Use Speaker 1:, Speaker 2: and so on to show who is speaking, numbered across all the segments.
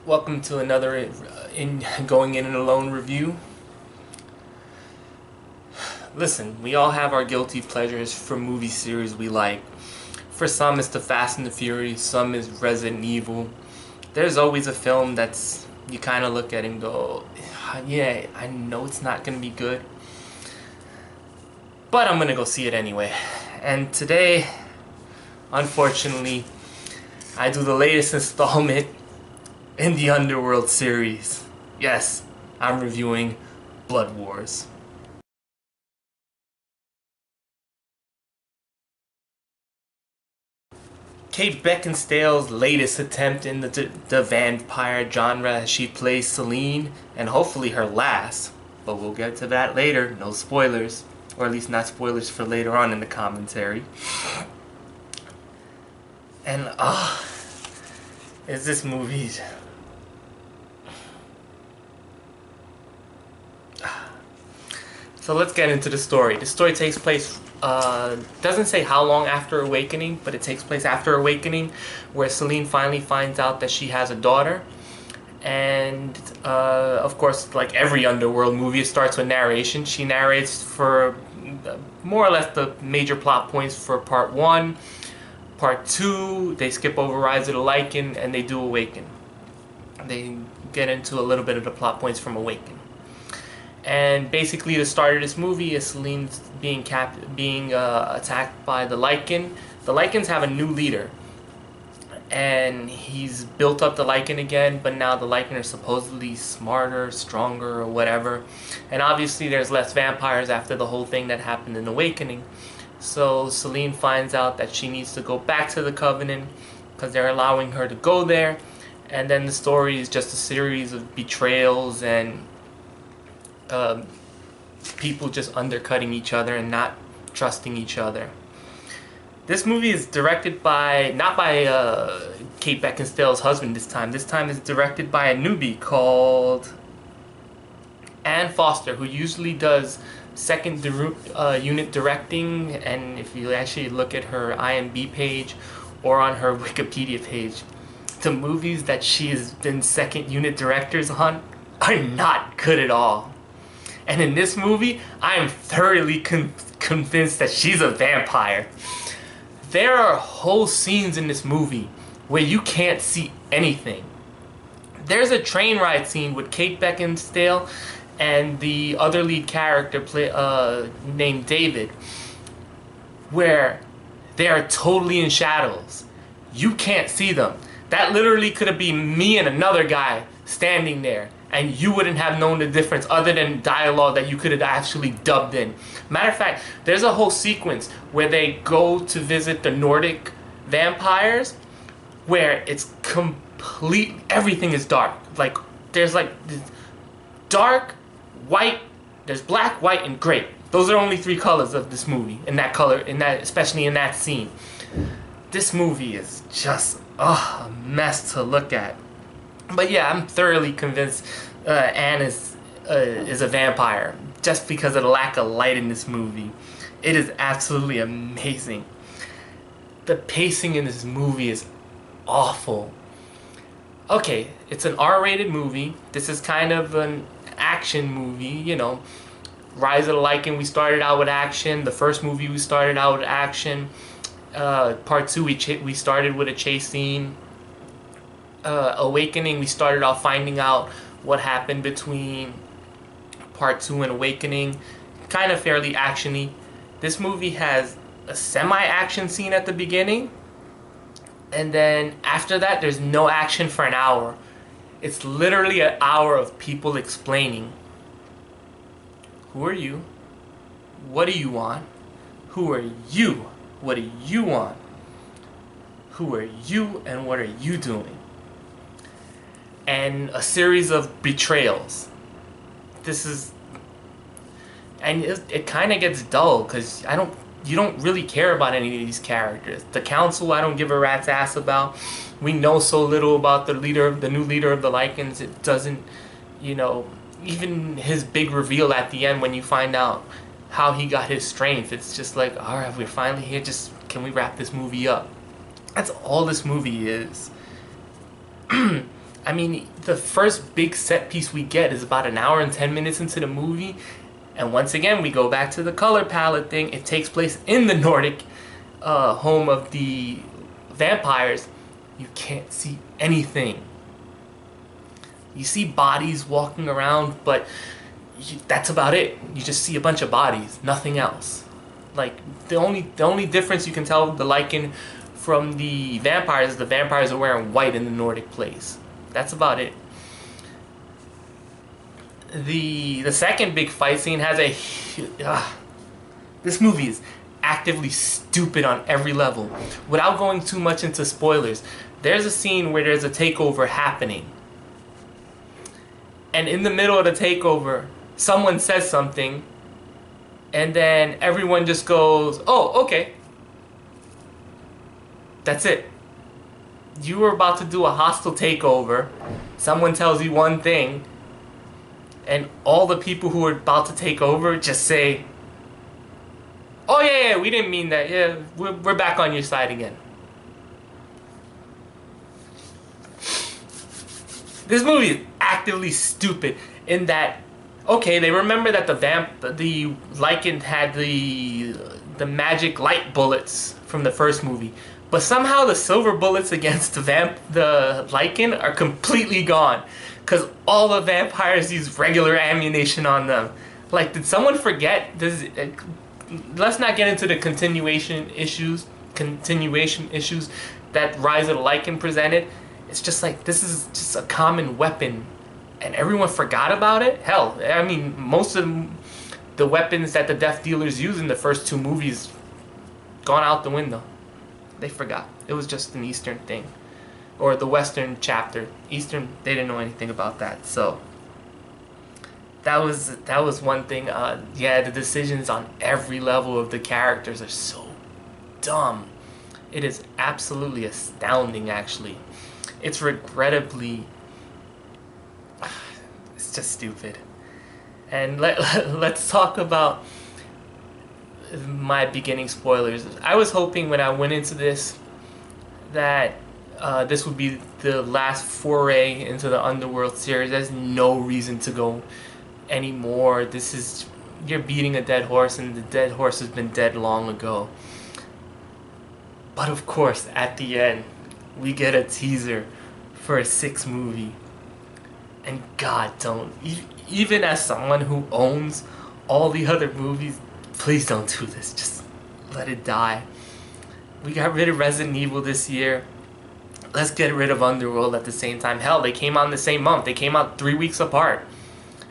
Speaker 1: Welcome to another going in and alone review. Listen, we all have our guilty pleasures for movie series we like. For some it's the Fast and the Furious, some is Resident Evil. There's always a film that's you kind of look at and go, yeah, I know it's not going to be good, but I'm going to go see it anyway. And today, unfortunately, I do the latest installment in the Underworld series. Yes, I'm reviewing Blood Wars. Kate Beckinsale's latest attempt in the vampire genre as she plays Celine, and hopefully her last, but we'll get to that later, no spoilers, or at least not spoilers for later on in the commentary. And is this movie... So let's get into the story. The story takes place, doesn't say how long after Awakening, but it takes place after Awakening, where Celine finally finds out that she has a daughter. And, of course, like every Underworld movie, it starts with narration. She narrates for more or less the major plot points for part 1. Part 2, they skip over Rise of the Lycan, and they do Awaken. They get into a little bit of the plot points from Awaken. And basically, the start of this movie is Celine being attacked by the Lycan. The Lycans have a new leader, and he's built up the Lycan again, but now the Lycan are supposedly smarter, stronger, or whatever. And obviously, there's less vampires after the whole thing that happened in Awakening. So Celine finds out that she needs to go back to the Covenant because they're allowing her to go there. And then the story is just a series of betrayals and people just undercutting each other and not trusting each other. This movie is directed by, not by Kate Beckinsale's husband this time. This time it's directed by a newbie called Anne Foster, who usually does second unit directing. And if you actually look at her IMDb page or on her Wikipedia page, the movies that she has been second unit directors on are not good at all. And in this movie, I am thoroughly convinced that she's a vampire. There are whole scenes in this movie where you can't see anything. There's a train ride scene with Kate Beckinsale and the other lead character named David, where they are totally in shadows. You can't see them. That literally could have been me and another guy standing there, and you wouldn't have known the difference other than dialogue that you could have actually dubbed in. Matter of fact, there's a whole sequence where they go to visit the Nordic vampires where it's complete, everything is dark. Like, there's like dark, white, there's black, white, and gray. Those are only 3 colors of this movie, in that color, especially in that scene. This movie is just a mess to look at. But yeah, I'm thoroughly convinced Anne is a vampire just because of the lack of light in this movie. It is absolutely amazing. The pacing in this movie is awful. Okay, it's an R-rated movie. This is kind of an action movie, you know. Rise of the Lycan, we started out with action. The first movie, we started out with action. Part 2, we started with a chase scene. Awakening, we started off finding out what happened between part 2 and Awakening. Kind of fairly actiony. This movie has a semi-action scene at the beginning, and then after that there's no action for an hour. It's literally an hour of people explaining, who are you, what do you want, who are you, what do you want, who are you, and what are you doing? And a series of betrayals. This is, and it kind of gets dull because you don't really care about any of these characters. The council, I don't give a rat's ass about. We know so little about the new leader of the Lycans. It doesn't, you know, even his big reveal at the end when you find out how he got his strength. It's just like, all right, we're finally here. Just can we wrap this movie up? That's all this movie is. I mean, the first big set piece we get is about an hour and 10 minutes into the movie. And once again, we go back to the color palette thing. It takes place in the Nordic home of the vampires. You can't see anything. You see bodies walking around, but that's about it. You just see a bunch of bodies, nothing else. Like the only difference you can tell the Lycan from the vampires is the vampires are wearing white in the Nordic place. That's about it. The second big fight scene has a this movie is actively stupid on every level. Without going too much into spoilers, there's a scene where there's a takeover happening. And in the middle of the takeover, someone says something, and then everyone just goes, "Oh, okay." That's it. You were about to do a hostile takeover. Someone tells you one thing, and all the people who are about to take over just say, "Oh yeah, we didn't mean that. Yeah, we're back on your side again." This movie is actively stupid in that, okay, they remember that the Lycan had the magic light bullets from the first movie, but somehow the silver bullets against the Lycan are completely gone, because all the vampires use regular ammunition on them. Like, did someone forget? Let's not get into the continuation issues that Rise of the Lycan presented. It's just like, this is just a common weapon, and everyone forgot about it? Hell, I mean, most of the weapons that the Death Dealers use in the first two movies gone out the window. They forgot. It was just an Eastern thing. Or the Western chapter. Eastern, they didn't know anything about that, so that was one thing. Yeah, the decisions on every level of the characters are so dumb. It is absolutely astounding, actually. It's regrettably, it's just stupid. And let's talk about my beginning spoilers. I was hoping when I went into this that this would be the last foray into the Underworld series. There's no reason to go anymore. You're beating a dead horse, and the dead horse has been dead long ago. But of course, at the end, we get a teaser for a 6th movie. And God, don't. Even as someone who owns all the other movies, please don't do this. Just let it die. We got rid of Resident Evil this year. Let's get rid of Underworld at the same time. Hell, they came out in the same month. They came out 3 weeks apart.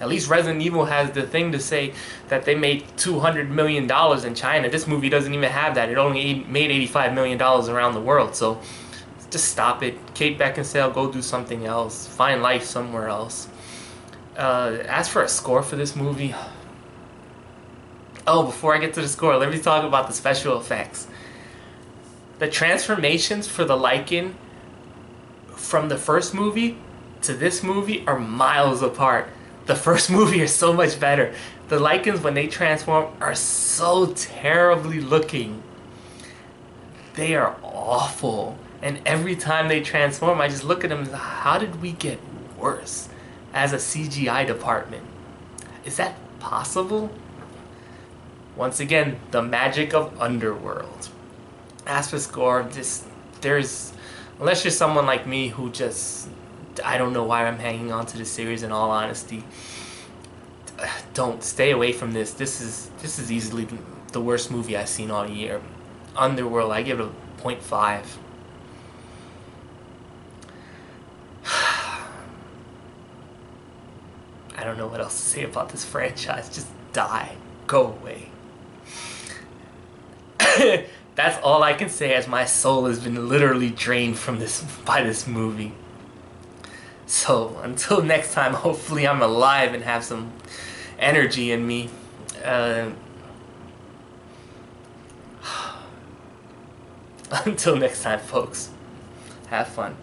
Speaker 1: At least Resident Evil has the thing to say that they made $200 million in China. This movie doesn't even have that. It only made $85 million around the world. So just stop it. Kate Beckinsale, go do something else. Find life somewhere else. As for a score for this movie... Oh, before I get to the score, let me talk about the special effects. The transformations for the Lycan from the first movie to this movie are miles apart. The first movie is so much better. The Lycans, when they transform, are so terribly looking. They are awful. And every time they transform, I just look at them and say, how did we get worse as a CGI department? Is that possible? Once again, the magic of Underworld. As for score, unless you're someone like me who just, I don't know why I'm hanging on to this series in all honesty, don't stay away from this. This is easily the worst movie I've seen all year. Underworld, I give it a 0.5. I don't know what else to say about this franchise. Just die. Go away. That's all I can say, as my soul has been literally drained by this movie. So, until next time, hopefully I'm alive and have some energy in me. Until next time, folks. Have fun.